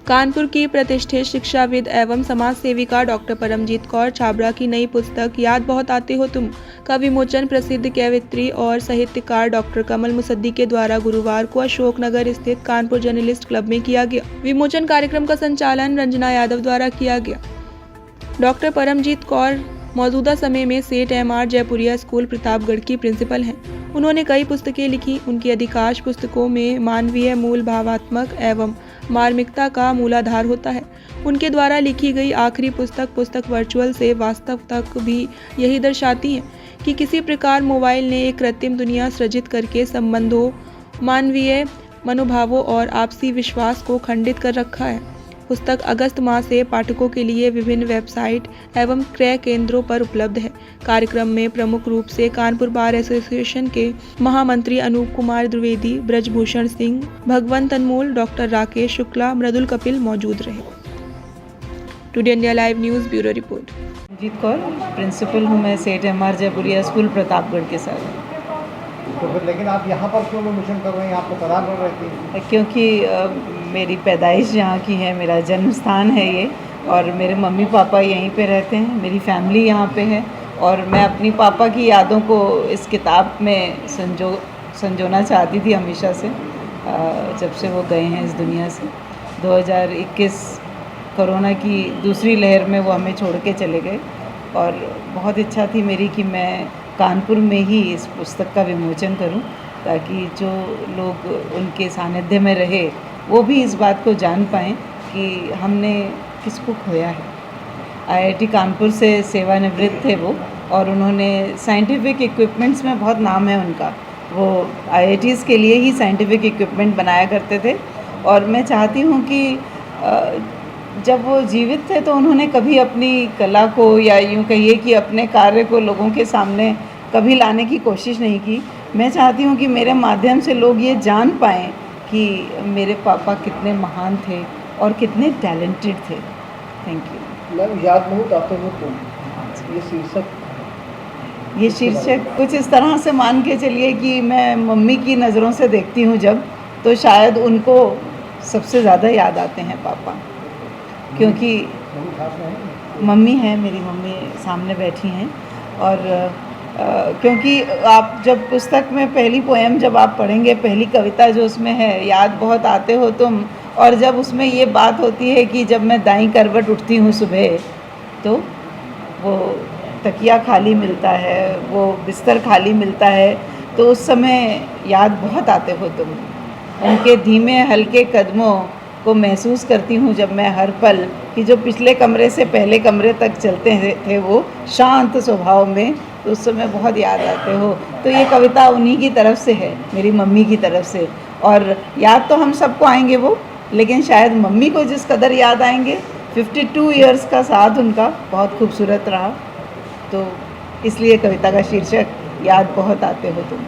कानपुर की प्रतिष्ठित शिक्षाविद एवं समाज सेविका डॉक्टर परमजीत कौर छाबड़ा की नई पुस्तक याद बहुत आते हो तुम का विमोचन प्रसिद्ध कवयित्री और साहित्यकार डॉक्टर कमल मुसद्दी के द्वारा गुरुवार को अशोकनगर स्थित कानपुर जर्नलिस्ट क्लब में किया गया। विमोचन कार्यक्रम का संचालन रंजना यादव द्वारा किया गया। डॉक्टर परमजीत कौर मौजूदा समय में सेठ एम.आर. जयपुरिया स्कूल प्रतापगढ़ की प्रिंसिपल हैं। उन्होंने कई पुस्तकें लिखी। उनकी अधिकांश पुस्तकों में मानवीय मूल भावात्मक एवं मार्मिकता का मूलाधार होता है। उनके द्वारा लिखी गई आखिरी पुस्तक वर्चुअल से वास्तव तक भी यही दर्शाती है कि किसी प्रकार मोबाइल ने एक कृत्रिम दुनिया सृजित करके संबंधों, मानवीय मनोभावों और आपसी विश्वास को खंडित कर रखा है। पुस्तक अगस्त माह से पाठकों के लिए विभिन्न वेबसाइट एवं क्रय केंद्रों पर उपलब्ध है। कार्यक्रम में प्रमुख रूप से कानपुर बार एसोसिएशन के महामंत्री अनूप कुमार द्विवेदी, ब्रजभूषण सिंह, भगवंत अनमोल, डॉक्टर राकेश शुक्ला, मृदुल कपिल मौजूद रहे। Today India live news bureau report. Paramjit Kaur principal हूँ मैं सेठ एम.आर. जयपुरिया स्कूल प्रतापगढ़ के साथ। तो फिर लेकिन आप यहाँ पर क्यों विमोचन कर रहे हैं? आपको प्रतापगढ़ रहती है? क्योंकि मेरी पैदाइश यहाँ की है, मेरा जन्म स्थान है ये, और मेरे मम्मी पापा यहीं पे रहते हैं, मेरी फैमिली यहाँ पे है, और मैं अपनी पापा की यादों को इस किताब में संजोना चाहती थी हमेशा से, जब से वो गए हैं इस दुनिया से। 2021 कोरोना की दूसरी लहर में वो हमें छोड़ के चले गए, और बहुत इच्छा थी मेरी कि मैं कानपुर में ही इस पुस्तक का विमोचन करूं, ताकि जो लोग उनके सानिध्य में रहे वो भी इस बात को जान पाएँ कि हमने किसको खोया है। आईआईटी कानपुर से सेवानिवृत्त थे वो, और उन्होंने साइंटिफिक इक्विपमेंट्स में बहुत नाम है उनका। वो आईआईटीज़ के लिए ही साइंटिफिक इक्विपमेंट बनाया करते थे, और मैं चाहती हूँ कि जब वो जीवित थे तो उन्होंने कभी अपनी कला को, या यूँ कहिए कि अपने कार्य को लोगों के सामने कभी लाने की कोशिश नहीं की। मैं चाहती हूँ कि मेरे माध्यम से लोग ये जान पाएँ कि मेरे पापा कितने महान थे और कितने टैलेंटेड थे। Thank you. मैम, याद बहुत आते हो तुम, ये शीर्षक कुछ इस तरह से मान के चलिए कि मैं मम्मी की नज़रों से देखती हूँ जब, तो शायद उनको सबसे ज़्यादा याद आते हैं पापा, क्योंकि मम्मी है, मेरी मम्मी सामने बैठी हैं। और क्योंकि आप जब पुस्तक में पहली पोएम जब आप पढ़ेंगे, पहली कविता जो उसमें है, याद बहुत आते हो तुम, और जब उसमें ये बात होती है कि जब मैं दाईं करवट उठती हूँ सुबह, तो वो तकिया खाली मिलता है, वो बिस्तर खाली मिलता है, तो उस समय याद बहुत आते हो तुम। उनके धीमे हल्के कदमों को महसूस करती हूँ जब मैं हर पल, कि जो पिछले कमरे से पहले कमरे तक चलते थे वो शांत स्वभाव में, तो उस समय बहुत याद आते हो। तो ये कविता उन्हीं की तरफ से है, मेरी मम्मी की तरफ से। और याद तो हम सबको आएंगे वो, लेकिन शायद मम्मी को जिस कदर याद आएंगे, 52 इयर्स का साथ उनका बहुत खूबसूरत रहा, तो इसलिए कविता का शीर्षक याद बहुत आते हो तुम।